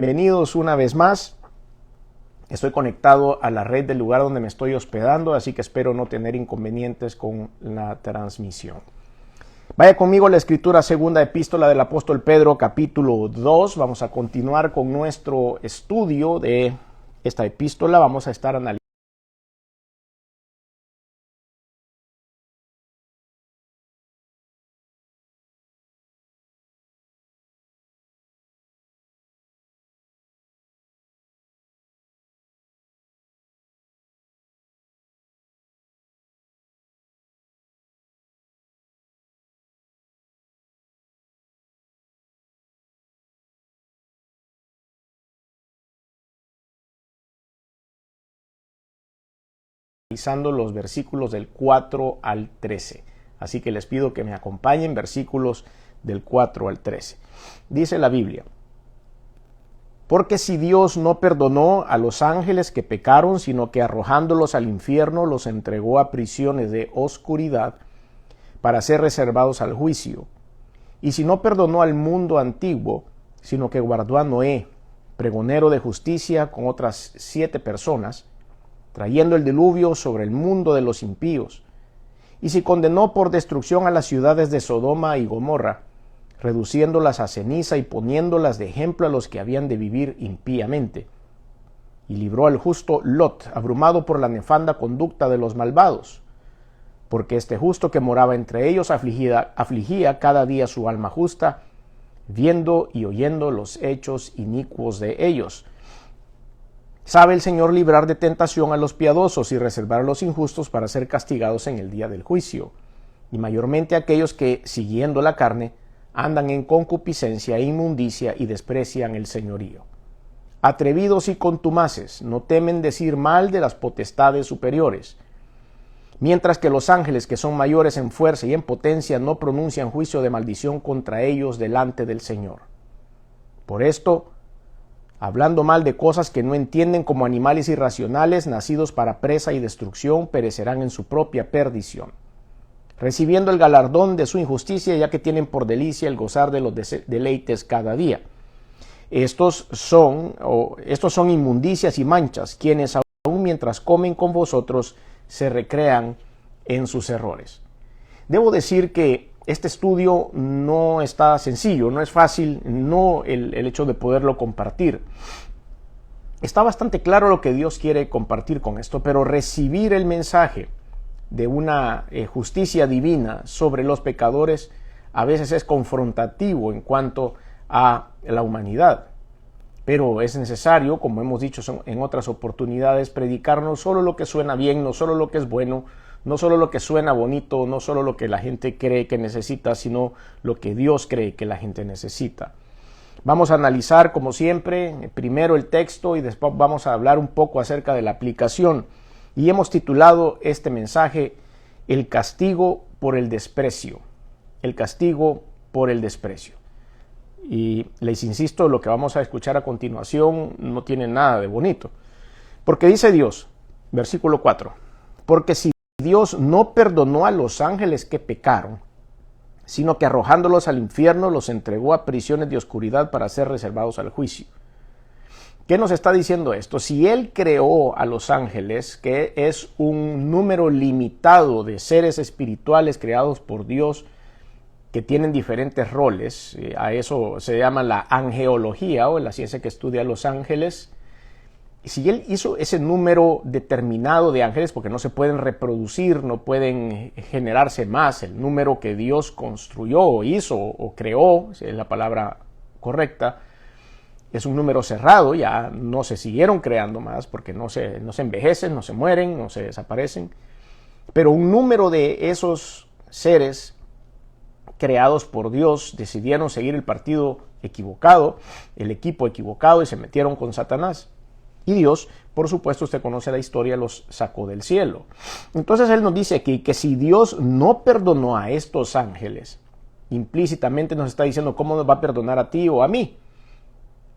Bienvenidos una vez más. Estoy conectado a la red del lugar donde me estoy hospedando, así que espero no tener inconvenientes con la transmisión. Vaya conmigo a la escritura, segunda epístola del apóstol Pedro, capítulo 2. Vamos a continuar con nuestro estudio de esta epístola. Vamos a estar analizando los versículos del 4 al 13. Así que les pido que me acompañen, versículos del 4 al 13. Dice la Biblia: porque si Dios no perdonó a los ángeles que pecaron, sino que arrojándolos al infierno los entregó a prisiones de oscuridad para ser reservados al juicio, y si no perdonó al mundo antiguo, sino que guardó a Noé, pregonero de justicia, con otras 7 personas, trayendo el diluvio sobre el mundo de los impíos, y si condenó por destrucción a las ciudades de Sodoma y Gomorra, reduciéndolas a ceniza y poniéndolas de ejemplo a los que habían de vivir impíamente, y libró al justo Lot, abrumado por la nefanda conducta de los malvados, porque este justo que moraba entre ellos afligía cada día su alma justa, viendo y oyendo los hechos inicuos de ellos. Sabe el Señor librar de tentación a los piadosos y reservar a los injustos para ser castigados en el día del juicio, y mayormente a aquellos que, siguiendo la carne, andan en concupiscencia e inmundicia y desprecian el señorío. Atrevidos y contumaces, no temen decir mal de las potestades superiores, mientras que los ángeles, que son mayores en fuerza y en potencia, no pronuncian juicio de maldición contra ellos delante del Señor. Por esto, hablando mal de cosas que no entienden, como animales irracionales, nacidos para presa y destrucción, perecerán en su propia perdición, recibiendo el galardón de su injusticia, ya que tienen por delicia el gozar de los deleites cada día. Estos son inmundicias y manchas, quienes aún mientras comen con vosotros se recrean en sus errores. Debo decir que este estudio no está sencillo, no es fácil, el hecho de poderlo compartir. Está bastante claro lo que Dios quiere compartir con esto, pero recibir el mensaje de una justicia divina sobre los pecadores a veces es confrontativo en cuanto a la humanidad. Pero es necesario, como hemos dicho en otras oportunidades, predicar no solo lo que suena bien, no solo lo que es bueno, no solo lo que suena bonito, no solo lo que la gente cree que necesita, sino lo que Dios cree que la gente necesita. Vamos a analizar, como siempre, primero el texto y después vamos a hablar un poco acerca de la aplicación. Y hemos titulado este mensaje: el castigo por el desprecio. El castigo por el desprecio. Y les insisto, lo que vamos a escuchar a continuación no tiene nada de bonito. Porque dice Dios, versículo 4, porque si Dios no perdonó a los ángeles que pecaron, sino que arrojándolos al infierno los entregó a prisiones de oscuridad para ser reservados al juicio. ¿Qué nos está diciendo esto? Si Él creó a los ángeles, que es un número limitado de seres espirituales creados por Dios, que tienen diferentes roles, a eso se llama la angeología o la ciencia que estudia los ángeles. Si Él hizo ese número determinado de ángeles, porque no se pueden reproducir, no pueden generarse más, el número que Dios construyó o hizo o creó, es la palabra correcta, es un número cerrado, ya no se siguieron creando más porque no se envejecen, no se mueren, no se desaparecen, pero un número de esos seres creados por Dios decidieron seguir el partido equivocado, el equipo equivocado, y se metieron con Satanás. Y Dios, por supuesto, usted conoce la historia, los sacó del cielo. Entonces Él nos dice aquí que si Dios no perdonó a estos ángeles, implícitamente nos está diciendo cómo nos va a perdonar a ti o a mí.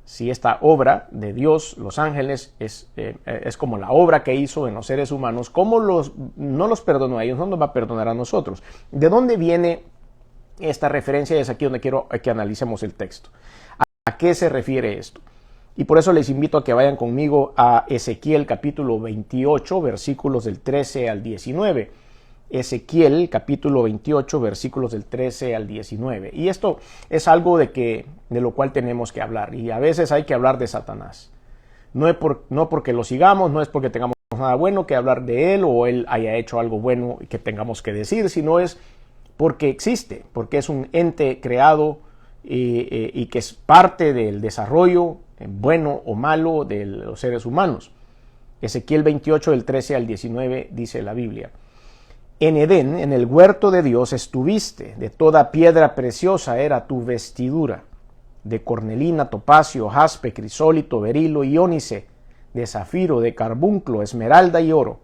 Si esta obra de Dios, los ángeles, es como la obra que hizo en los seres humanos, ¿cómo no los perdonó a ellos? ¿No nos va a perdonar a nosotros? ¿De dónde viene esta referencia? Es aquí donde quiero que analicemos el texto. ¿A qué se refiere esto? Y por eso les invito a que vayan conmigo a Ezequiel capítulo 28, versículos del 13 al 19. Ezequiel capítulo 28, versículos del 13 al 19. Y esto es algo de lo cual tenemos que hablar. Y a veces hay que hablar de Satanás. No porque lo sigamos, no es porque tengamos nada bueno que hablar de él o él haya hecho algo bueno que tengamos que decir, sino es porque existe, porque es un ente creado y que es parte del desarrollo bueno o malo de los seres humanos. Ezequiel 28 del 13 al 19 dice la Biblia: en Edén, en el huerto de Dios estuviste, de toda piedra preciosa era tu vestidura, de cornelina, topacio, jaspe, crisólito, berilo y ónice, de zafiro, de carbunclo, esmeralda y oro.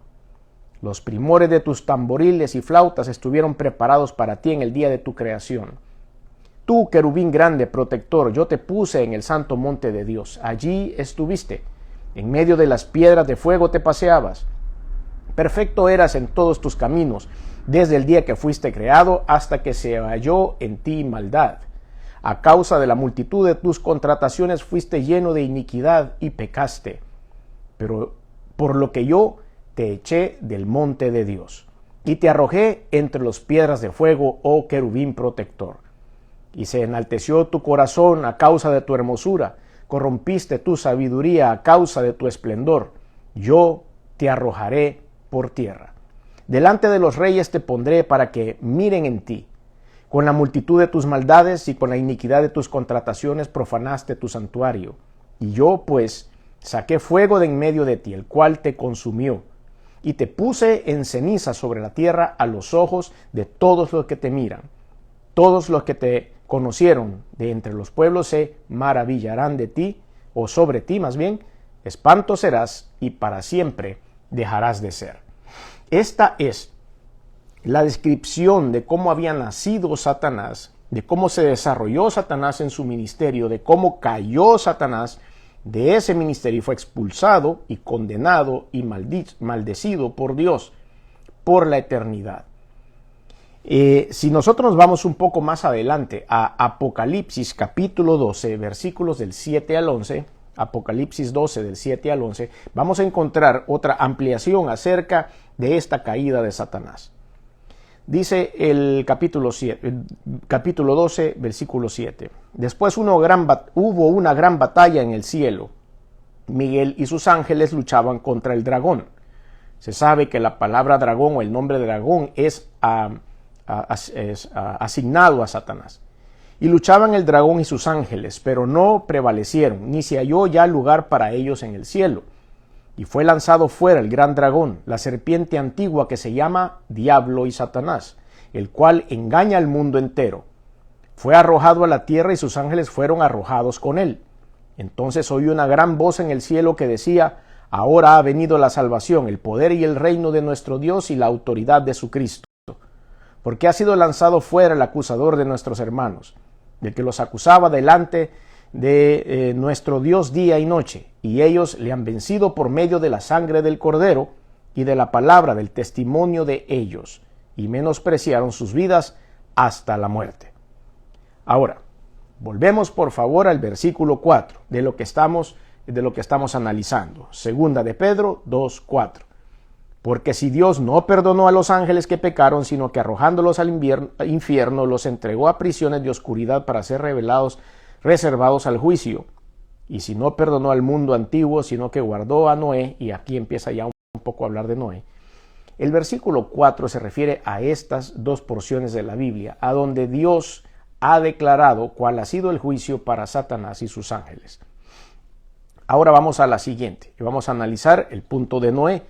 Los primores de tus tamboriles y flautas estuvieron preparados para ti en el día de tu creación. Tú, querubín grande, protector, yo te puse en el santo monte de Dios. Allí estuviste. En medio de las piedras de fuego te paseabas. Perfecto eras en todos tus caminos, desde el día que fuiste creado hasta que se halló en ti maldad. A causa de la multitud de tus contrataciones fuiste lleno de iniquidad y pecaste. Pero por lo que yo te eché del monte de Dios y te arrojé entre las piedras de fuego, oh querubín protector. Y se enalteció tu corazón a causa de tu hermosura, corrompiste tu sabiduría a causa de tu esplendor. Yo te arrojaré por tierra. Delante de los reyes te pondré para que miren en ti. Con la multitud de tus maldades y con la iniquidad de tus contrataciones profanaste tu santuario. Y yo, pues, saqué fuego de en medio de ti, el cual te consumió. Y te puse en ceniza sobre la tierra a los ojos de todos los que te miran. Todos los que te conocieron de entre los pueblos se maravillarán de ti, o sobre ti más bien, espanto serás y para siempre dejarás de ser. Esta es la descripción de cómo había nacido Satanás, de cómo se desarrolló Satanás en su ministerio, de cómo cayó Satanás de ese ministerio y fue expulsado y condenado y maldecido por Dios por la eternidad. Si nosotros vamos un poco más adelante a Apocalipsis capítulo 12, versículos del 7 al 11, Apocalipsis 12 del 7 al 11, vamos a encontrar otra ampliación acerca de esta caída de Satanás. Dice el capítulo 12, versículo 7. Después hubo una gran batalla en el cielo. Miguel y sus ángeles luchaban contra el dragón. Se sabe que la palabra dragón o el nombre de dragón es asignado a Satanás. Y luchaban el dragón y sus ángeles, pero no prevalecieron, ni se halló ya lugar para ellos en el cielo. Y fue lanzado fuera el gran dragón, la serpiente antigua que se llama Diablo y Satanás, el cual engaña al mundo entero. Fue arrojado a la tierra y sus ángeles fueron arrojados con él. Entonces oí una gran voz en el cielo que decía: ahora ha venido la salvación, el poder y el reino de nuestro Dios y la autoridad de su Cristo. Porque ha sido lanzado fuera el acusador de nuestros hermanos, del que los acusaba delante de nuestro Dios día y noche, y ellos le han vencido por medio de la sangre del Cordero y de la palabra del testimonio de ellos, y menospreciaron sus vidas hasta la muerte. Ahora, volvemos por favor al versículo 4 de lo que estamos analizando. Segunda de Pedro 2:4. Porque si Dios no perdonó a los ángeles que pecaron, sino que arrojándolos al infierno los entregó a prisiones de oscuridad para ser reservados al juicio. Y si no perdonó al mundo antiguo, sino que guardó a Noé, y aquí empieza ya un poco a hablar de Noé. El versículo 4 se refiere a estas dos porciones de la Biblia, a donde Dios ha declarado cuál ha sido el juicio para Satanás y sus ángeles. Ahora vamos a la siguiente, y vamos a analizar el punto de Noé.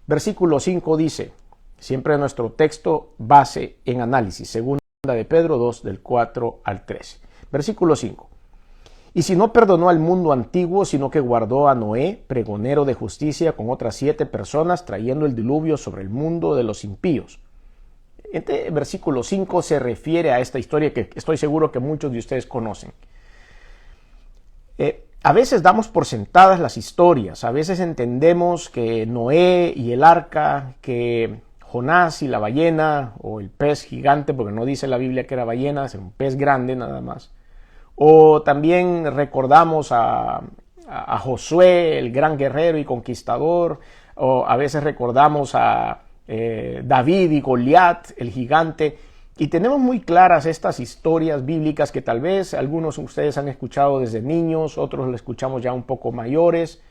Versículo 5 dice, siempre nuestro texto base en análisis, segunda de Pedro 2, del 4 al 13. Versículo 5. Y si no perdonó al mundo antiguo, sino que guardó a Noé, pregonero de justicia, con otras 7 personas, trayendo el diluvio sobre el mundo de los impíos. Este versículo 5 se refiere a esta historia que estoy seguro que muchos de ustedes conocen. A veces damos por sentadas las historias, a veces entendemos que Noé y el arca, que Jonás y la ballena, o el pez gigante, porque no dice la Biblia que era ballena, es un pez grande nada más. O también recordamos a a Josué, el gran guerrero y conquistador, o a veces recordamos a David y Goliat, el gigante, y tenemos muy claras estas historias bíblicas que tal vez algunos de ustedes han escuchado desde niños, otros lo escuchamos ya un poco mayores,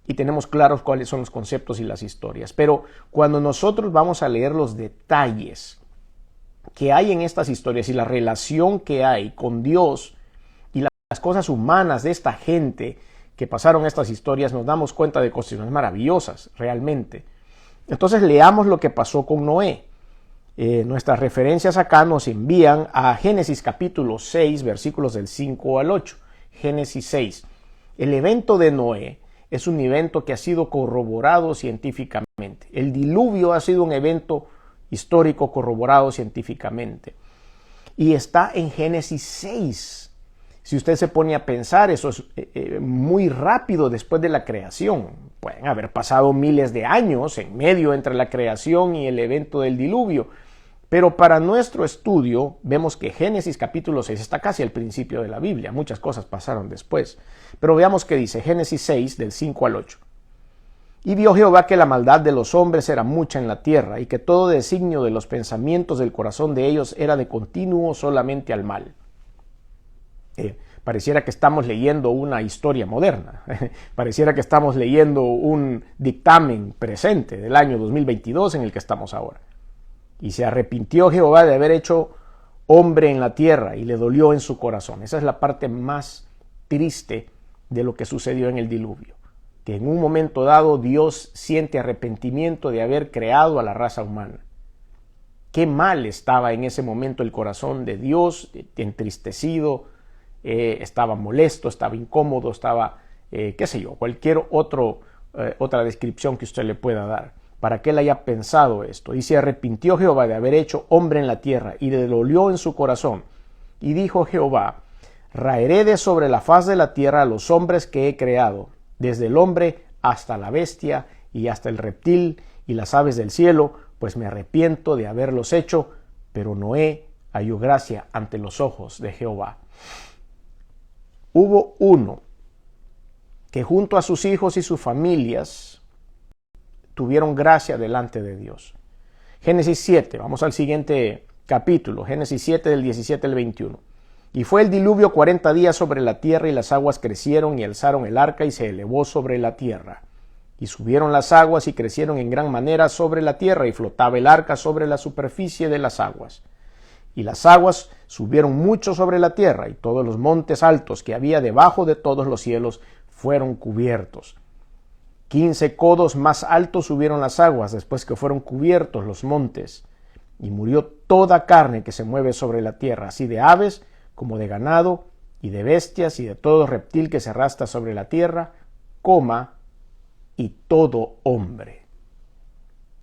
y tenemos claros cuáles son los conceptos y las historias. Pero cuando nosotros vamos a leer los detalles que hay en estas historias y la relación que hay con Dios y las cosas humanas de esta gente que pasaron estas historias, nos damos cuenta de cosas maravillosas, realmente. Entonces leamos lo que pasó con Noé. Nuestras referencias acá nos envían a Génesis capítulo 6, versículos del 5 al 8. Génesis 6. El evento de Noé es un evento que ha sido corroborado científicamente. El diluvio ha sido un evento histórico corroborado científicamente. Y está en Génesis 6. Si usted se pone a pensar, eso es muy rápido después de la creación. Pueden haber pasado miles de años en medio entre la creación y el evento del diluvio. Pero para nuestro estudio vemos que Génesis capítulo 6 está casi al principio de la Biblia. Muchas cosas pasaron después. Pero veamos qué dice Génesis 6 del 5 al 8. Y vio Jehová que la maldad de los hombres era mucha en la tierra, y que todo designio de los pensamientos del corazón de ellos era de continuo solamente al mal. Pareciera que estamos leyendo una historia moderna, pareciera que estamos leyendo un dictamen presente del año 2022 en el que estamos ahora. Y se arrepintió Jehová de haber hecho hombre en la tierra y le dolió en su corazón. Esa es la parte más triste de lo que sucedió en el diluvio, que en un momento dado Dios siente arrepentimiento de haber creado a la raza humana. Qué mal estaba en ese momento el corazón de Dios, entristecido, estaba molesto, estaba incómodo, estaba, qué sé yo, cualquier otra descripción que usted le pueda dar, para que él haya pensado esto. Y se arrepintió Jehová de haber hecho hombre en la tierra, y le dolió en su corazón. Y dijo Jehová: raeré de sobre la faz de la tierra a los hombres que he creado, desde el hombre hasta la bestia, y hasta el reptil, y las aves del cielo, pues me arrepiento de haberlos hecho. Pero Noé halló gracia ante los ojos de Jehová. Hubo uno que junto a sus hijos y sus familias tuvieron gracia delante de Dios. Génesis 7, vamos al siguiente capítulo, Génesis 7 del 17 al 21. Y fue el diluvio 40 días sobre la tierra, y las aguas crecieron y alzaron el arca y se elevó sobre la tierra. Y subieron las aguas y crecieron en gran manera sobre la tierra, y flotaba el arca sobre la superficie de las aguas. Y las aguas subieron mucho sobre la tierra, y todos los montes altos que había debajo de todos los cielos fueron cubiertos. 15 codos más altos subieron las aguas después que fueron cubiertos los montes. Y murió toda carne que se mueve sobre la tierra, así de aves como de ganado, y de bestias, y de todo reptil que se arrastra sobre la tierra, y todo hombre.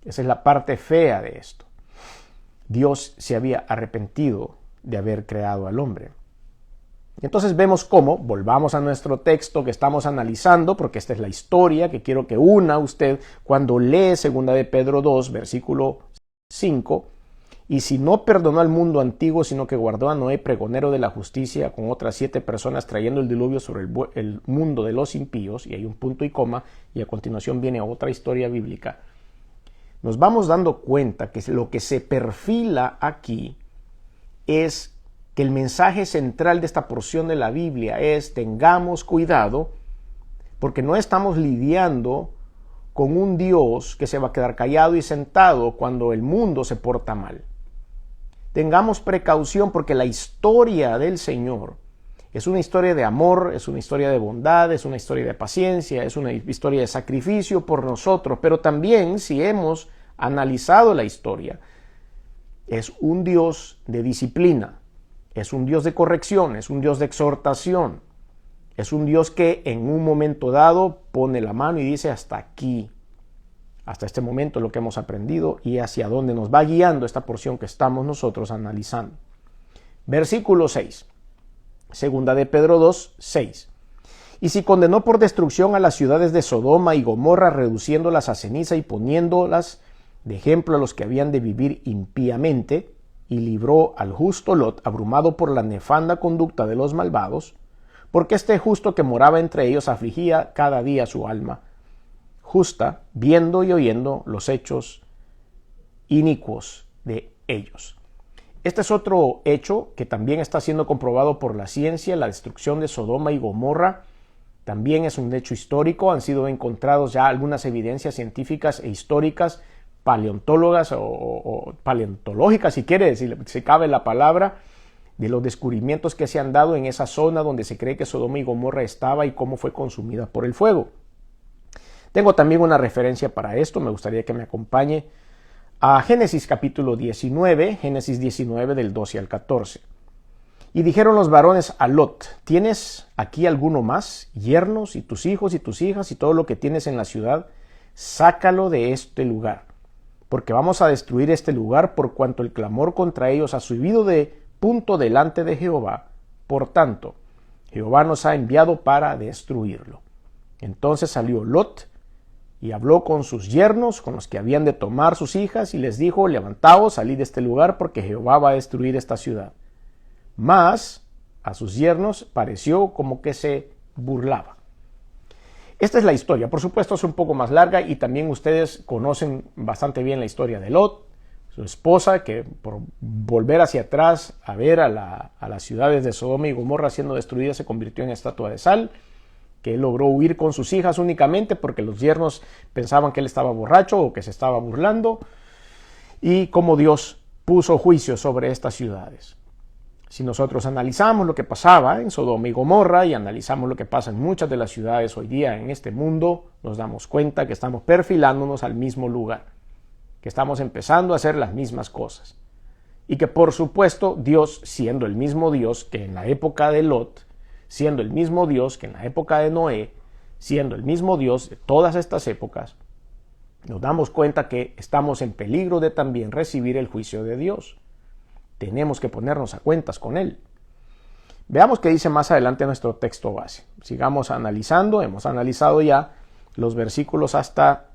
Esa es la parte fea de esto. Dios se había arrepentido de haber creado al hombre. Entonces vemos cómo, volvamos a nuestro texto que estamos analizando, porque esta es la historia que quiero que una usted cuando lee 2 de Pedro 2, versículo 5, y si no perdonó al mundo antiguo, sino que guardó a Noé, pregonero de la justicia, con otras 7 personas, trayendo el diluvio sobre el mundo de los impíos, y hay un punto y coma, y a continuación viene otra historia bíblica. Nos vamos dando cuenta que lo que se perfila aquí es que el mensaje central de esta porción de la Biblia es: tengamos cuidado, porque no estamos lidiando con un Dios que se va a quedar callado y sentado cuando el mundo se porta mal. Tengamos precaución, porque la historia del Señor es una historia de amor, es una historia de bondad, es una historia de paciencia, es una historia de sacrificio por nosotros, pero también, si hemos analizado la historia, es un Dios de disciplina, es un Dios de corrección, es un Dios de exhortación, es un Dios que en un momento dado pone la mano y dice: hasta aquí, hasta este momento lo que hemos aprendido, y hacia dónde nos va guiando esta porción que estamos nosotros analizando. Versículo 6, segunda de Pedro 2, 6. Y si condenó por destrucción a las ciudades de Sodoma y Gomorra, reduciéndolas a ceniza y poniéndolas de ejemplo a los que habían de vivir impíamente, y libró al justo Lot, abrumado por la nefanda conducta de los malvados, porque este justo que moraba entre ellos afligía cada día su alma justa, viendo y oyendo los hechos inicuos de ellos. Este es otro hecho que también está siendo comprobado por la ciencia. La destrucción de Sodoma y Gomorra también es un hecho histórico. Han sido encontrados ya algunas evidencias científicas e históricas, paleontólogas o paleontológicas, si quiere, si cabe la palabra, de los descubrimientos que se han dado en esa zona donde se cree que Sodoma y Gomorra estaba y cómo fue consumida por el fuego. Tengo también una referencia para esto, me gustaría que me acompañe a Génesis capítulo 19, Génesis 19 del 12 al 14. Y dijeron los varones a Lot: ¿tienes aquí alguno más? Yernos y tus hijos y tus hijas y todo lo que tienes en la ciudad, sácalo de este lugar, porque vamos a destruir este lugar por cuanto el clamor contra ellos ha subido de punto delante de Jehová. Por tanto, Jehová nos ha enviado para destruirlo. Entonces salió Lot y habló con sus yernos, con los que habían de tomar sus hijas, y les dijo: levantaos, salid de este lugar, porque Jehová va a destruir esta ciudad. Mas a sus yernos pareció como que se burlaba. Esta es la historia. Por supuesto es un poco más larga y también ustedes conocen bastante bien la historia de Lot, su esposa, que por volver hacia atrás a ver a las ciudades de Sodoma y Gomorra siendo destruidas se convirtió en estatua de sal, que él logró huir con sus hijas únicamente porque los yernos pensaban que él estaba borracho o que se estaba burlando, y cómo Dios puso juicio sobre estas ciudades. Si nosotros analizamos lo que pasaba en Sodoma y Gomorra y analizamos lo que pasa en muchas de las ciudades hoy día en este mundo, nos damos cuenta que estamos perfilándonos al mismo lugar, que estamos empezando a hacer las mismas cosas. Y que por supuesto Dios, siendo el mismo Dios que en la época de Lot, siendo el mismo Dios que en la época de Noé, siendo el mismo Dios de todas estas épocas, nos damos cuenta que estamos en peligro de también recibir el juicio de Dios. Tenemos que ponernos a cuentas con Él. Veamos qué dice más adelante nuestro texto base. Sigamos analizando. Hemos analizado ya los versículos hasta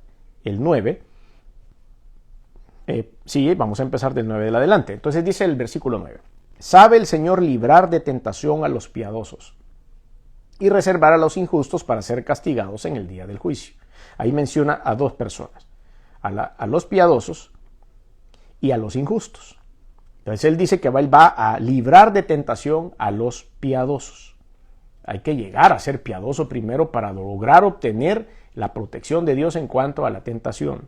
el 9. Vamos a empezar del 9 del adelante. Entonces dice el versículo 9. Sabe el Señor librar de tentación a los piadosos y reservar a los injustos para ser castigados en el día del juicio. Ahí menciona a dos personas, a los piadosos y a los injustos. Entonces él dice que él va a librar de tentación a los piadosos. Hay que llegar a ser piadoso primero para lograr obtener la protección de Dios en cuanto a la tentación.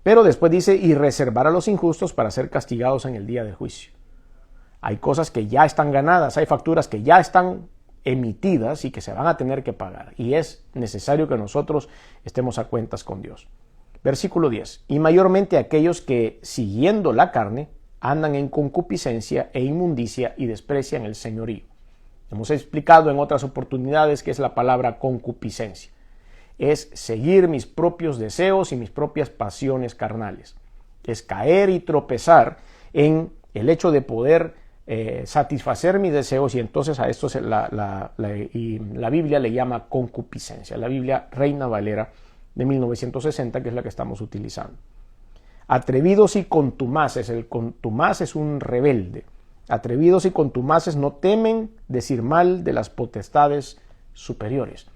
Pero después dice, y reservar a los injustos para ser castigados en el día del juicio. Hay cosas que ya están ganadas, hay facturas que ya están emitidas y que se van a tener que pagar. Y es necesario que nosotros estemos a cuentas con Dios. Versículo 10. Y mayormente aquellos que, siguiendo la carne, andan en concupiscencia e inmundicia y desprecian el señorío. Hemos explicado en otras oportunidades qué es la palabra concupiscencia. Es seguir mis propios deseos y mis propias pasiones carnales. Es caer y tropezar en el hecho de poder satisfacer mis deseos, y entonces a esto la Biblia le llama concupiscencia. La Biblia Reina Valera de 1960, que es la que estamos utilizando. Atrevidos y contumaces. El contumaz es un rebelde. Atrevidos y contumaces no temen decir mal de las potestades superiores.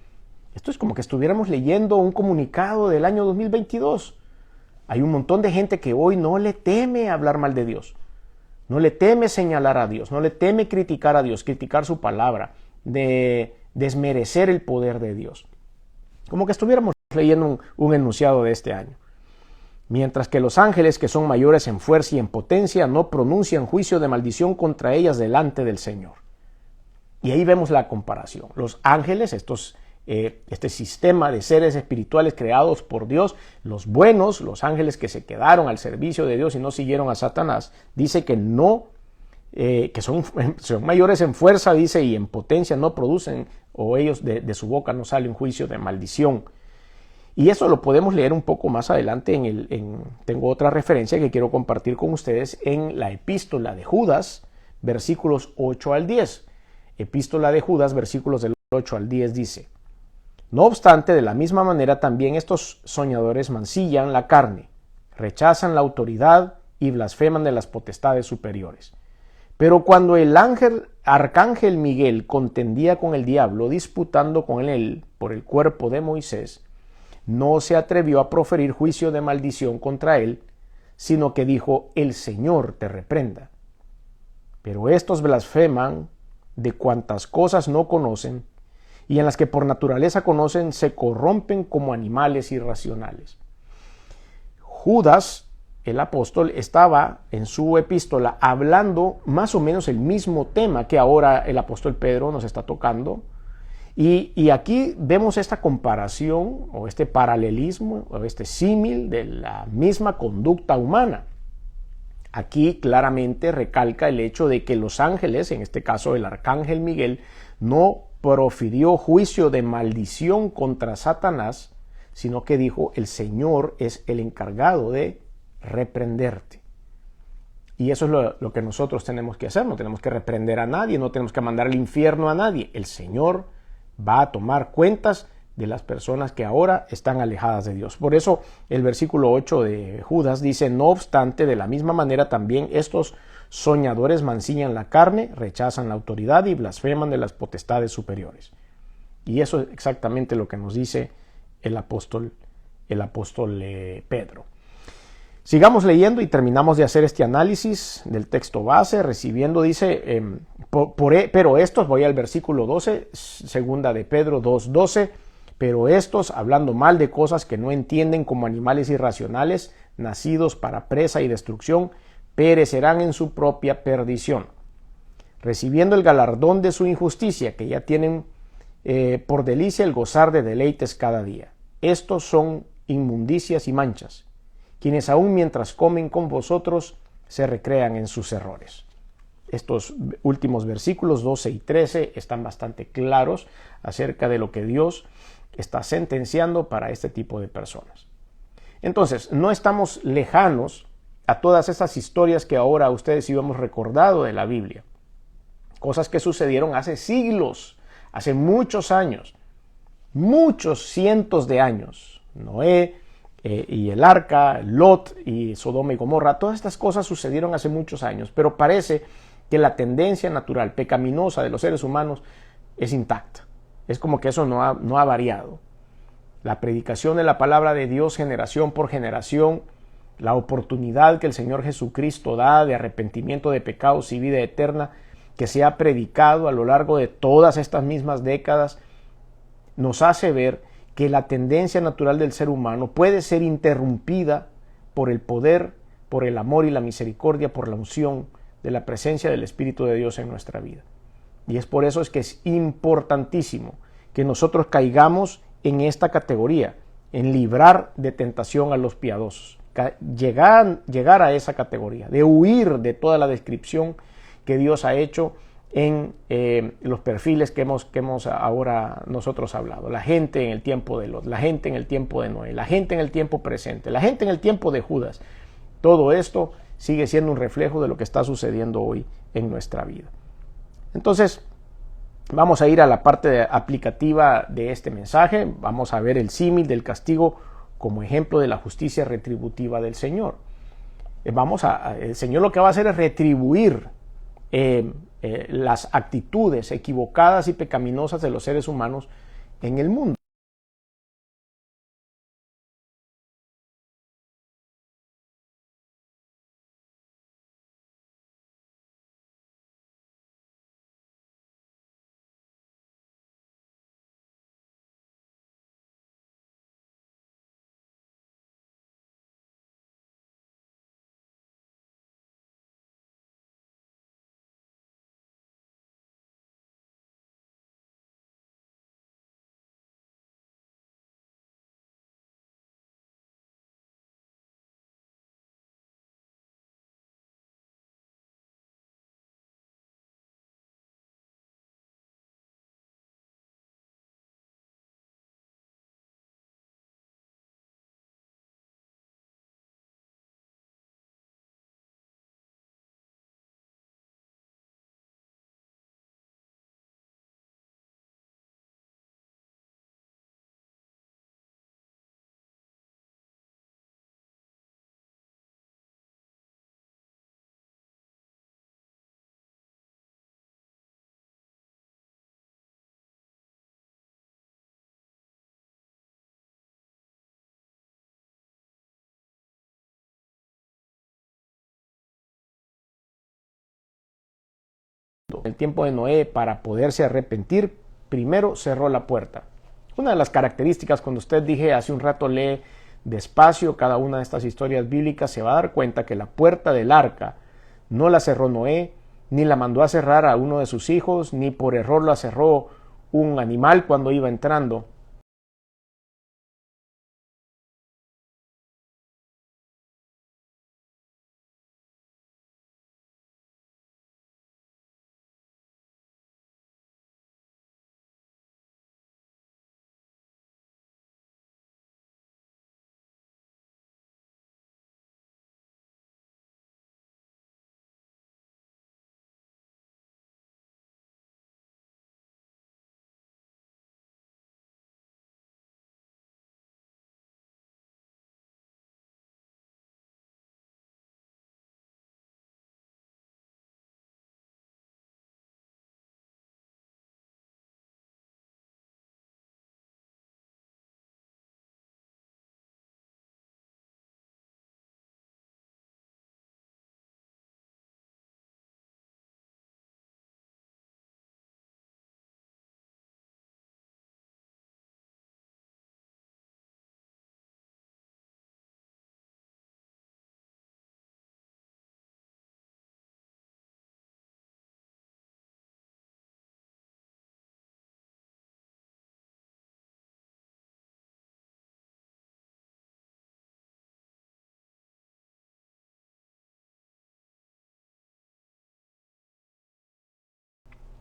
Esto es como que estuviéramos leyendo un comunicado del año 2022. Hay un montón de gente que hoy no le teme hablar mal de Dios. No le teme señalar a Dios, no le teme criticar a Dios, criticar su palabra, de desmerecer el poder de Dios. Como que estuviéramos leyendo un enunciado de este año. Mientras que los ángeles, que son mayores en fuerza y en potencia, no pronuncian juicio de maldición contra ellas delante del Señor. Y ahí vemos la comparación. Los ángeles, este sistema de seres espirituales creados por Dios, los buenos, los ángeles que se quedaron al servicio de Dios y no siguieron a Satanás, dice que no, que son mayores en fuerza, dice, y en potencia no producen, o ellos de su boca no sale un juicio de maldición. Y eso lo podemos leer un poco más adelante. Tengo otra referencia que quiero compartir con ustedes en la epístola de Judas, versículos 8 al 10. Epístola de Judas, versículos del 8 al 10 dice: No obstante, de la misma manera también estos soñadores mancillan la carne, rechazan la autoridad y blasfeman de las potestades superiores. Pero cuando el arcángel Miguel contendía con el diablo, disputando con él por el cuerpo de Moisés, no se atrevió a proferir juicio de maldición contra él, sino que dijo: el Señor te reprenda. Pero estos blasfeman de cuantas cosas no conocen, y en las que por naturaleza conocen se corrompen como animales irracionales. Judas, el apóstol, estaba en su epístola hablando más o menos el mismo tema que ahora el apóstol Pedro nos está tocando. Y aquí vemos esta comparación o este paralelismo o este símil de la misma conducta humana. Aquí claramente recalca el hecho de que los ángeles, en este caso el arcángel Miguel, no profirió juicio de maldición contra Satanás, sino que dijo: el Señor es el encargado de reprenderte. Y eso es lo que nosotros tenemos que hacer. No tenemos que reprender a nadie, no tenemos que mandar al infierno a nadie. El Señor va a tomar cuentas de las personas que ahora están alejadas de Dios. Por eso el versículo 8 de Judas dice: no obstante, de la misma manera también estos soñadores mancillan la carne, rechazan la autoridad y blasfeman de las potestades superiores. Y eso es exactamente lo que nos dice el apóstol Pedro. Sigamos leyendo y terminamos de hacer este análisis del texto base, recibiendo, dice, pero estos, voy al versículo 12, segunda de Pedro 2:12, pero estos, hablando mal de cosas que no entienden, como animales irracionales, nacidos para presa y destrucción, perecerán en su propia perdición, recibiendo el galardón de su injusticia, que ya tienen por delicia el gozar de deleites cada día. Estos son inmundicias y manchas, quienes aún mientras comen con vosotros se recrean en sus errores. Estos últimos versículos 12 y 13 están bastante claros acerca de lo que Dios está sentenciando para este tipo de personas. Entonces, no estamos lejanos a todas esas historias que ahora ustedes y yo hemos recordado de la Biblia. Cosas que sucedieron hace siglos, hace muchos años, muchos cientos de años. Noé, y el arca, Lot y Sodoma y Gomorra, todas estas cosas sucedieron hace muchos años, pero parece que la tendencia natural pecaminosa de los seres humanos es intacta. Es como que eso no ha variado. La predicación de la palabra de Dios generación por generación, la oportunidad que el Señor Jesucristo da de arrepentimiento de pecados y vida eterna, que se ha predicado a lo largo de todas estas mismas décadas, nos hace ver que la tendencia natural del ser humano puede ser interrumpida por el poder, por el amor y la misericordia, por la unción de la presencia del Espíritu de Dios en nuestra vida. Y es por eso que es importantísimo que nosotros caigamos en esta categoría, en librar de tentación a los piadosos, llegar a esa categoría, de huir de toda la descripción que Dios ha hecho en los perfiles que hemos ahora nosotros hablado. La gente en el tiempo de Lot, la gente en el tiempo de Noé, la gente en el tiempo presente, la gente en el tiempo de Judas. Todo esto sigue siendo un reflejo de lo que está sucediendo hoy en nuestra vida. Entonces, vamos a ir a la parte aplicativa de este mensaje. Vamos a ver el símil del castigo como ejemplo de la justicia retributiva del Señor. El Señor lo que va a hacer es retribuir las actitudes equivocadas y pecaminosas de los seres humanos en el mundo. el tiempo de Noé para poderse arrepentir, primero cerró la puerta. Una de las características, cuando usted dije hace un rato lee despacio cada una de estas historias bíblicas, se va a dar cuenta que la puerta del arca no la cerró Noé, ni la mandó a cerrar a uno de sus hijos, ni por error la cerró un animal cuando iba entrando.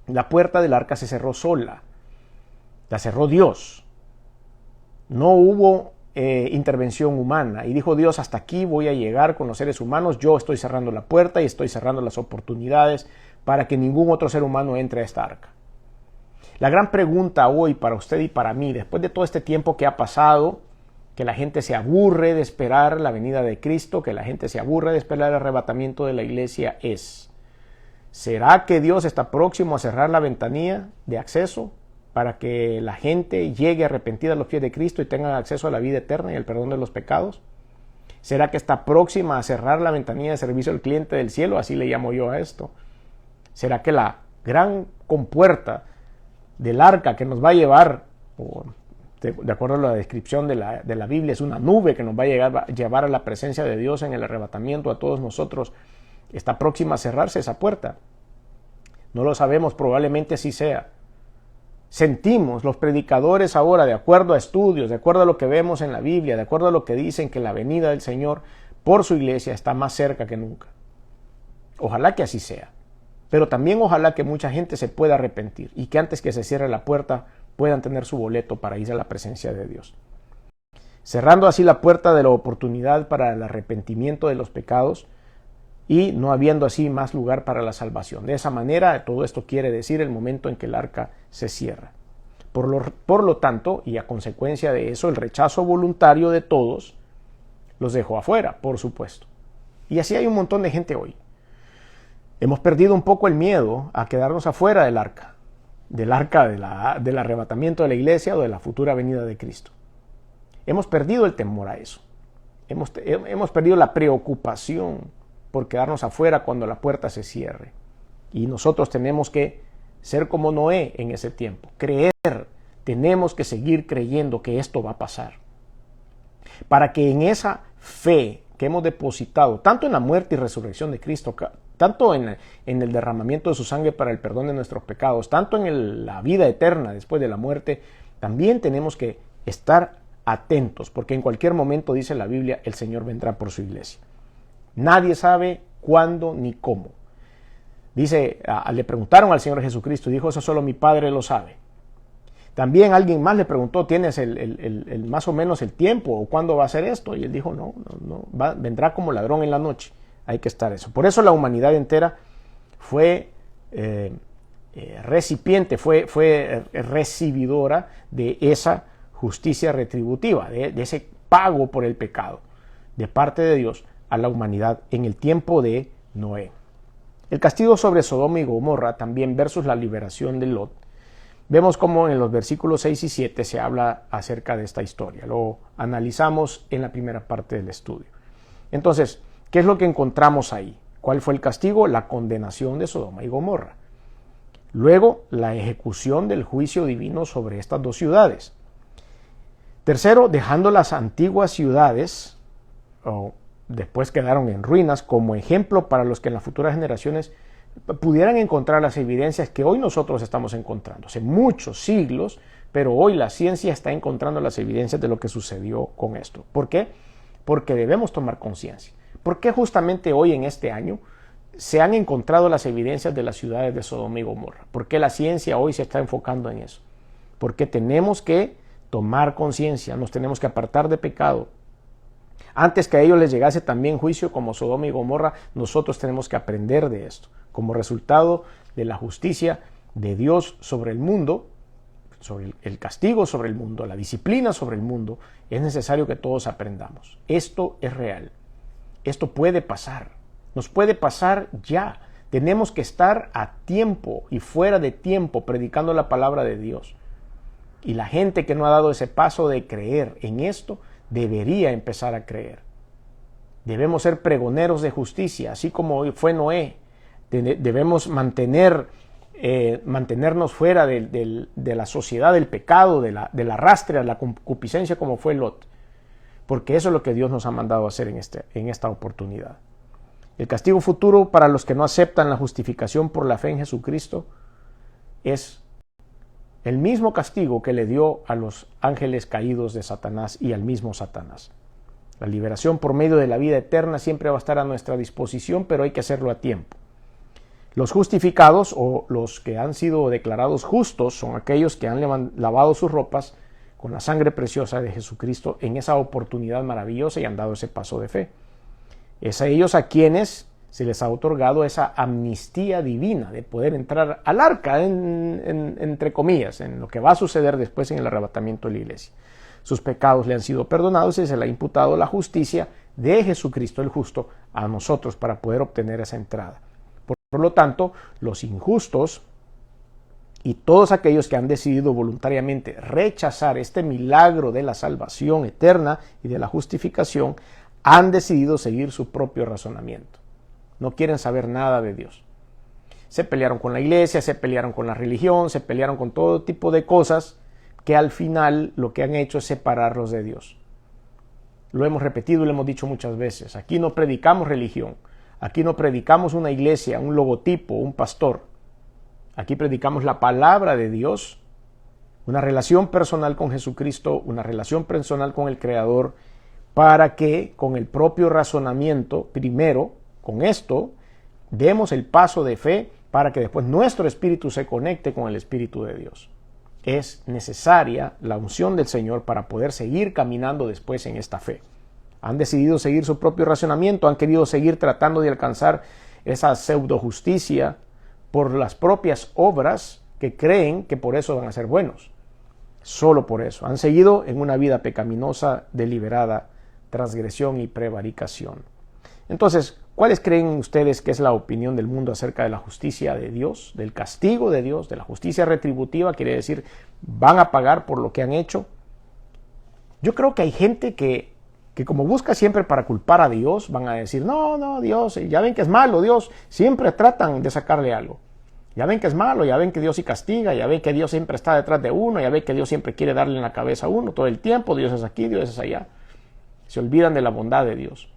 La puerta del arca se cerró sola, la cerró Dios. No hubo intervención humana. Y dijo Dios, hasta aquí voy a llegar con los seres humanos, yo estoy cerrando la puerta y estoy cerrando las oportunidades para que ningún otro ser humano entre a esta arca. La gran pregunta hoy para usted y para mí, después de todo este tiempo que ha pasado, que la gente se aburre de esperar la venida de Cristo, que la gente se aburre de esperar el arrebatamiento de la iglesia, es: ¿será que Dios está próximo a cerrar la ventanilla de acceso para que la gente llegue arrepentida a los pies de Cristo y tenga acceso a la vida eterna y el perdón de los pecados? ¿Será que está próxima a cerrar la ventanilla de servicio al cliente del cielo? Así le llamo yo a esto. ¿Será que la gran compuerta del arca que nos va a llevar, de acuerdo a la descripción de la Biblia, es una nube que nos va a llevar a la presencia de Dios en el arrebatamiento a todos nosotros, está próxima a cerrarse esa puerta? No lo sabemos, probablemente así sea. Sentimos los predicadores ahora, de acuerdo a estudios, de acuerdo a lo que vemos en la Biblia, de acuerdo a lo que dicen, que la venida del Señor por su iglesia está más cerca que nunca. Ojalá que así sea. Pero también ojalá que mucha gente se pueda arrepentir y que antes que se cierre la puerta puedan tener su boleto para ir a la presencia de Dios. Cerrando así la puerta de la oportunidad para el arrepentimiento de los pecados y no habiendo así más lugar para la salvación. De esa manera, todo esto quiere decir el momento en que el arca se cierra. Por lo tanto, y a consecuencia de eso, el rechazo voluntario de todos los dejó afuera, por supuesto. Y así hay un montón de gente hoy. Hemos perdido un poco el miedo a quedarnos afuera del arca del arrebatamiento de la iglesia o de la futura venida de Cristo. Hemos perdido el temor a eso. Hemos perdido la preocupación por quedarnos afuera cuando la puerta se cierre. Y nosotros tenemos que ser como Noé en ese tiempo. Creer, tenemos que seguir creyendo que esto va a pasar. Para que en esa fe que hemos depositado, tanto en la muerte y resurrección de Cristo, tanto en el derramamiento de su sangre para el perdón de nuestros pecados, tanto en la vida eterna después de la muerte, también tenemos que estar atentos, porque en cualquier momento, dice la Biblia, el Señor vendrá por su iglesia. Nadie sabe cuándo ni cómo. Dice, le preguntaron al Señor Jesucristo y dijo, eso solo mi Padre lo sabe. También alguien más le preguntó, ¿tienes más o menos el tiempo o cuándo va a ser esto? Y él dijo, no, vendrá como ladrón en la noche. Hay que estar eso. Por eso la humanidad entera fue recipiente, fue recibidora de esa justicia retributiva, de ese pago por el pecado de parte de Dios a la humanidad en el tiempo de Noé. El castigo sobre Sodoma y Gomorra también versus la liberación de Lot. Vemos cómo en los versículos 6 y 7 se habla acerca de esta historia. Lo analizamos en la primera parte del estudio. Entonces, ¿qué es lo que encontramos ahí? ¿Cuál fue el castigo? La condenación de Sodoma y Gomorra. Luego, la ejecución del juicio divino sobre estas dos ciudades. Tercero, dejando las antiguas ciudades, o después quedaron en ruinas, como ejemplo para los que en las futuras generaciones pudieran encontrar las evidencias que hoy nosotros estamos encontrando. Hace muchos siglos, pero hoy la ciencia está encontrando las evidencias de lo que sucedió con esto. ¿Por qué? Porque debemos tomar conciencia. ¿Por qué justamente hoy en este año se han encontrado las evidencias de las ciudades de Sodoma y Gomorra? ¿Por qué la ciencia hoy se está enfocando en eso? Porque tenemos que tomar conciencia, nos tenemos que apartar de pecado. Antes que a ellos les llegase también juicio como Sodoma y Gomorra, nosotros tenemos que aprender de esto. Como resultado de la justicia de Dios sobre el mundo, sobre el castigo sobre el mundo, la disciplina sobre el mundo, es necesario que todos aprendamos. Esto es real. Esto puede pasar. Nos puede pasar ya. Tenemos que estar a tiempo y fuera de tiempo predicando la palabra de Dios. Y la gente que no ha dado ese paso de creer en esto, debería empezar a creer. Debemos ser pregoneros de justicia, así como fue Noé. Debemos mantenernos fuera de la sociedad del pecado, de la arrastre, de la concupiscencia, como fue Lot. Porque eso es lo que Dios nos ha mandado a hacer en esta oportunidad. El castigo futuro para los que no aceptan la justificación por la fe en Jesucristo es el mismo castigo que le dio a los ángeles caídos de Satanás y al mismo Satanás. La liberación por medio de la vida eterna siempre va a estar a nuestra disposición, pero hay que hacerlo a tiempo. Los justificados o los que han sido declarados justos son aquellos que han lavado sus ropas con la sangre preciosa de Jesucristo en esa oportunidad maravillosa y han dado ese paso de fe. Es a ellos a quienes se les ha otorgado esa amnistía divina de poder entrar al arca, entre comillas, en lo que va a suceder después en el arrebatamiento de la iglesia. Sus pecados le han sido perdonados y se le ha imputado la justicia de Jesucristo el justo a nosotros para poder obtener esa entrada. Por lo tanto, los injustos y todos aquellos que han decidido voluntariamente rechazar este milagro de la salvación eterna y de la justificación, han decidido seguir su propio razonamiento. No quieren saber nada de Dios. Se pelearon con la iglesia, se pelearon con la religión, se pelearon con todo tipo de cosas que al final lo que han hecho es separarlos de Dios. Lo hemos repetido y lo hemos dicho muchas veces. Aquí no predicamos religión. Aquí no predicamos una iglesia, un logotipo, un pastor. Aquí predicamos la palabra de Dios, una relación personal con Jesucristo, una relación personal con el Creador, para que con el propio razonamiento, primero, con esto, demos el paso de fe para que después nuestro espíritu se conecte con el Espíritu de Dios. Es necesaria la unción del Señor para poder seguir caminando después en esta fe. Han decidido seguir su propio razonamiento, han querido seguir tratando de alcanzar esa pseudo justicia por las propias obras que creen que por eso van a ser buenos. Solo por eso. Han seguido en una vida pecaminosa, deliberada, transgresión y prevaricación. Entonces, ¿cuáles creen ustedes que es la opinión del mundo acerca de la justicia de Dios, del castigo de Dios, de la justicia retributiva? Quiere decir, ¿van a pagar por lo que han hecho? Yo creo que hay gente que como busca siempre para culpar a Dios, van a decir, no, Dios, ya ven que es malo, Dios, siempre tratan de sacarle algo. Ya ven que es malo, ya ven que Dios sí castiga, ya ven que Dios siempre está detrás de uno, ya ven que Dios siempre quiere darle en la cabeza a uno todo el tiempo, Dios es aquí, Dios es allá. Se olvidan de la bondad de Dios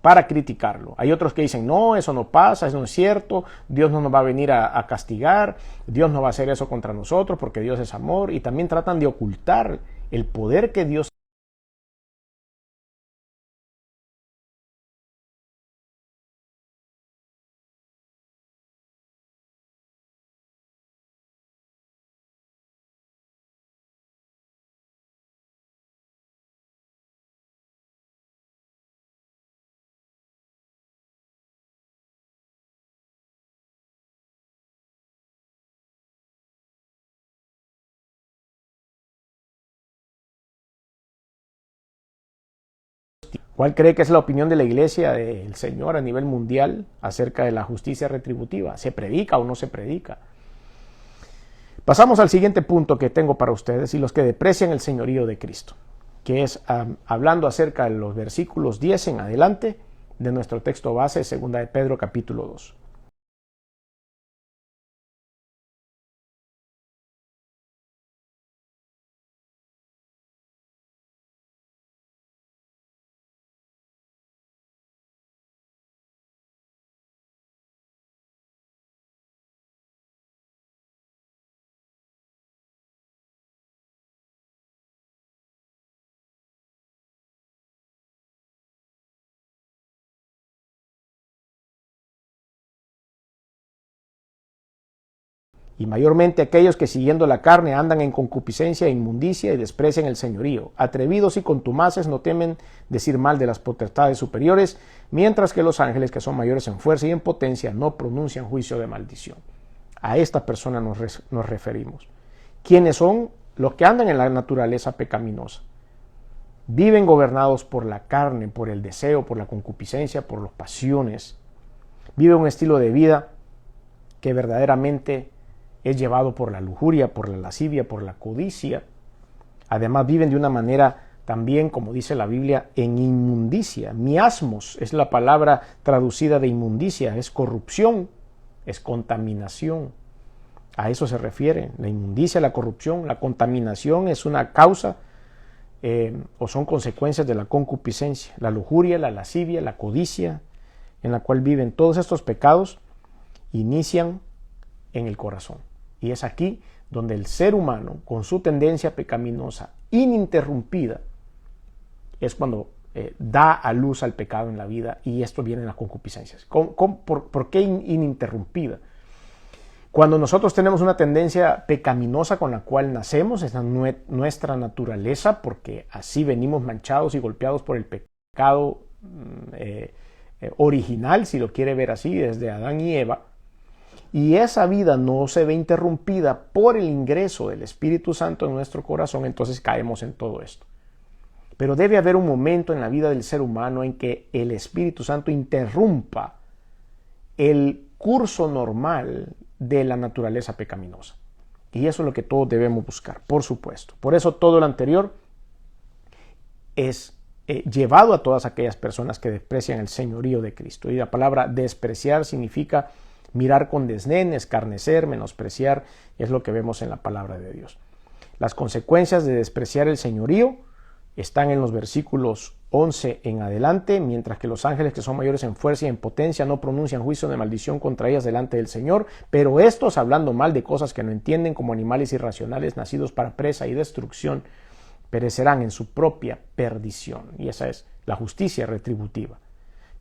para criticarlo. Hay otros que dicen, no, eso no pasa, eso no es cierto, Dios no nos va a venir a castigar, Dios no va a hacer eso contra nosotros porque Dios es amor, y también tratan de ocultar el poder que Dios ¿Cuál cree que es la opinión de la iglesia, del Señor a nivel mundial acerca de la justicia retributiva? ¿Se predica o no se predica? Pasamos al siguiente punto que tengo para ustedes y los que deprecian el señorío de Cristo, que es hablando acerca de los versículos 10 en adelante de nuestro texto base, 2 de Pedro capítulo 2. y mayormente aquellos que siguiendo la carne andan en concupiscencia e inmundicia y desprecian el señorío. Atrevidos y contumaces no temen decir mal de las potestades superiores, mientras que los ángeles, que son mayores en fuerza y en potencia, no pronuncian juicio de maldición. A esta persona nos referimos. ¿Quiénes son? Los que andan en la naturaleza pecaminosa. Viven gobernados por la carne, por el deseo, por la concupiscencia, por las pasiones. Viven un estilo de vida que verdaderamente es llevado por la lujuria, por la lascivia, por la codicia. Además viven de una manera también, como dice la Biblia, en inmundicia. Miasmos es la palabra traducida de inmundicia, es corrupción, es contaminación. A eso se refiere, la inmundicia, la corrupción, la contaminación es una causa o son consecuencias de la concupiscencia, la lujuria, la lascivia, la codicia, en la cual viven. Todos estos pecados inician en el corazón. Y es aquí donde el ser humano, con su tendencia pecaminosa ininterrumpida, es cuando da a luz al pecado en la vida, y esto viene en las concupiscencias. ¿Por qué ininterrumpida? Cuando nosotros tenemos una tendencia pecaminosa con la cual nacemos, es nuestra naturaleza, porque así venimos manchados y golpeados por el pecado original, si lo quiere ver así, desde Adán y Eva, y esa vida no se ve interrumpida por el ingreso del Espíritu Santo en nuestro corazón, entonces caemos en todo esto. Pero debe haber un momento en la vida del ser humano en que el Espíritu Santo interrumpa el curso normal de la naturaleza pecaminosa. Y eso es lo que todos debemos buscar, por supuesto. Por eso todo lo anterior es llevado a todas aquellas personas que desprecian el señorío de Cristo. Y la palabra despreciar significa mirar con desdén, escarnecer, menospreciar, es lo que vemos en la palabra de Dios. Las consecuencias de despreciar el señorío están en los versículos 11 en adelante, mientras que los ángeles, que son mayores en fuerza y en potencia, no pronuncian juicio de maldición contra ellas delante del Señor, pero estos, hablando mal de cosas que no entienden, como animales irracionales nacidos para presa y destrucción, perecerán en su propia perdición. Y esa es la justicia retributiva.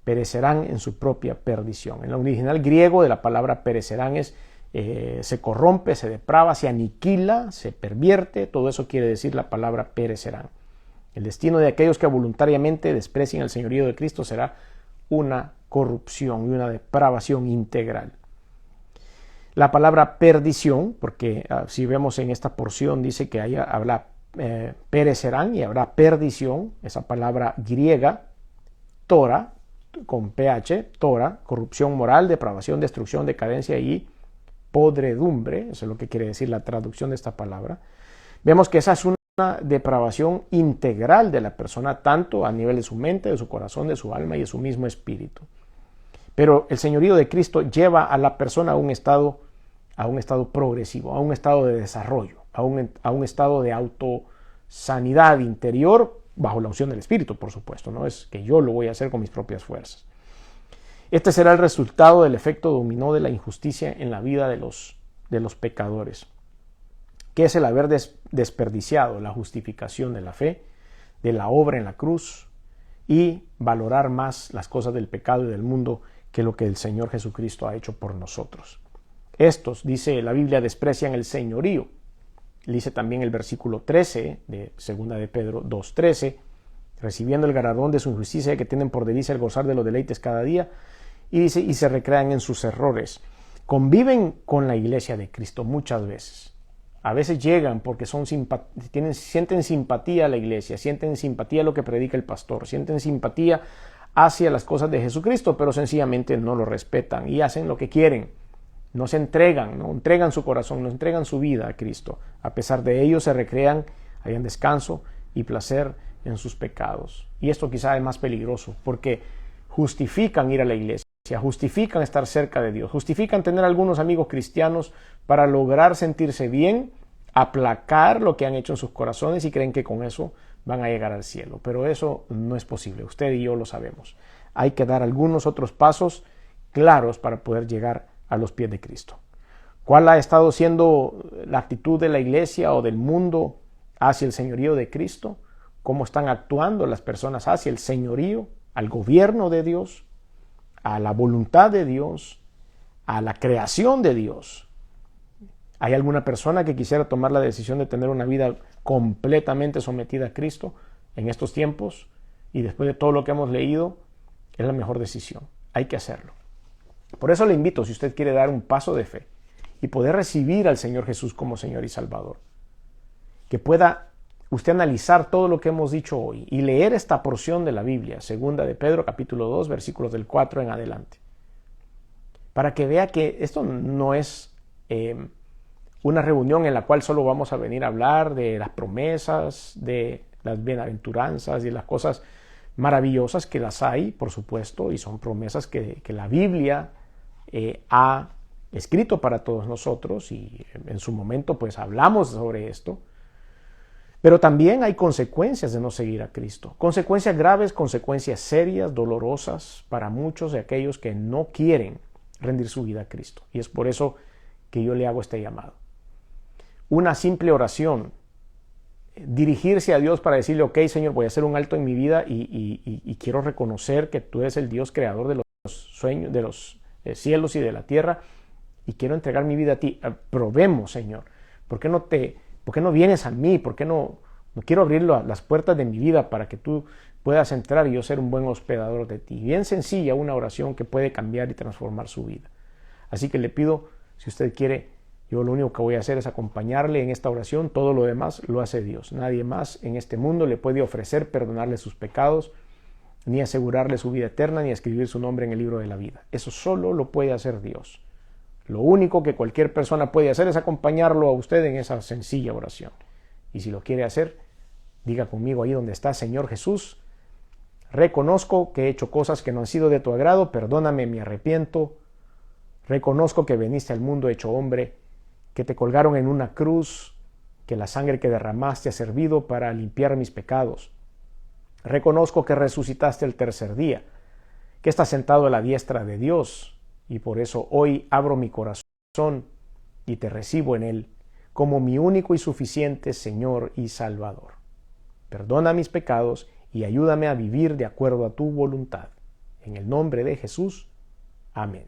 Perecerán en su propia perdición. En el original griego de la palabra perecerán se corrompe, se deprava, se aniquila, se pervierte. Todo eso quiere decir la palabra perecerán. El destino de aquellos que voluntariamente desprecian el señorío de Cristo será una corrupción y una depravación integral. La palabra perdición, porque si vemos en esta porción dice que habrá perecerán y habrá perdición, esa palabra griega, tora, con ph, tora, corrupción moral, depravación, destrucción, decadencia y podredumbre, eso es lo que quiere decir la traducción de esta palabra. Vemos que esa es una depravación integral de la persona, tanto a nivel de su mente, de su corazón, de su alma y de su mismo espíritu. Pero el señorío de Cristo lleva a la persona a un estado progresivo, a un estado de desarrollo, a un estado de autosanidad interior, bajo la unción del Espíritu, por supuesto, no es que yo lo voy a hacer con mis propias fuerzas. Este será el resultado del efecto dominó de la injusticia en la vida de los pecadores, que es el haber desperdiciado la justificación de la fe, de la obra en la cruz, y valorar más las cosas del pecado y del mundo que lo que el Señor Jesucristo ha hecho por nosotros. Estos, dice la Biblia, desprecian el señorío. Dice también el versículo 13 de 2 de Pedro 2:13, recibiendo el galardón de su injusticia que tienen por delicia el gozar de los deleites cada día, y dice, y se recrean en sus errores. Conviven con la iglesia de Cristo muchas veces. A veces llegan porque sienten simpatía a la iglesia, sienten simpatía a lo que predica el pastor, sienten simpatía hacia las cosas de Jesucristo, pero sencillamente no lo respetan y hacen lo que quieren. No se entregan, no entregan su corazón, no entregan su vida a Cristo. A pesar de ello se recrean, hayan descanso y placer en sus pecados. Y esto quizá es más peligroso porque justifican ir a la iglesia, justifican estar cerca de Dios, justifican tener algunos amigos cristianos para lograr sentirse bien, aplacar lo que han hecho en sus corazones y creen que con eso van a llegar al cielo. Pero eso no es posible, usted y yo lo sabemos. Hay que dar algunos otros pasos claros para poder llegar a los pies de Cristo. ¿Cuál ha estado siendo la actitud de la iglesia o del mundo hacia el señorío de Cristo? ¿Cómo están actuando las personas hacia el señorío, al gobierno de Dios, a la voluntad de Dios, a la creación de Dios, ¿Hay alguna persona que quisiera tomar la decisión de tener una vida completamente sometida a Cristo en estos tiempos? Y después de todo lo que hemos leído, es la mejor decisión. Hay que hacerlo. Por eso le invito, si usted quiere dar un paso de fe y poder recibir al Señor Jesús como Señor y Salvador, que pueda usted analizar todo lo que hemos dicho hoy y leer esta porción de la Biblia, segunda de Pedro, capítulo 2, versículos del 4 en adelante, para que vea que esto no es una reunión en la cual solo vamos a venir a hablar de las promesas, de las bienaventuranzas y las cosas maravillosas, que las hay, por supuesto, y son promesas que la Biblia ha escrito para todos nosotros, y en su momento pues hablamos sobre esto. Pero también hay consecuencias de no seguir a Cristo. Consecuencias graves, consecuencias serias, dolorosas para muchos de aquellos que no quieren rendir su vida a Cristo. Y es por eso que yo le hago este llamado. Una simple oración, dirigirse a Dios para decirle, ok, Señor, voy a hacer un alto en mi vida y quiero reconocer que tú eres el Dios creador de los sueños, de los cielos y de la tierra, y quiero entregar mi vida a ti. Probemos, Señor. ¿Por qué no vienes a mí? ¿Por qué no quiero abrir las puertas de mi vida para que tú puedas entrar y yo ser un buen hospedador de ti? Bien sencilla, una oración que puede cambiar y transformar su vida. Así que le pido, si usted quiere, yo lo único que voy a hacer es acompañarle en esta oración. Todo lo demás lo hace Dios. Nadie más en este mundo le puede ofrecer perdonarle sus pecados, ni asegurarle su vida eterna, ni escribir su nombre en el libro de la vida. Eso solo lo puede hacer Dios. Lo único que cualquier persona puede hacer es acompañarlo a usted en esa sencilla oración. Y si lo quiere hacer, diga conmigo ahí donde está: Señor Jesús, reconozco que he hecho cosas que no han sido de tu agrado, perdóname, me arrepiento. Reconozco que viniste al mundo hecho hombre, que te colgaron en una cruz, que la sangre que derramaste ha servido para limpiar mis pecados. Reconozco que resucitaste el tercer día, que estás sentado a la diestra de Dios, y por eso hoy abro mi corazón y te recibo en él como mi único y suficiente Señor y Salvador. Perdona mis pecados y ayúdame a vivir de acuerdo a tu voluntad. En el nombre de Jesús. Amén.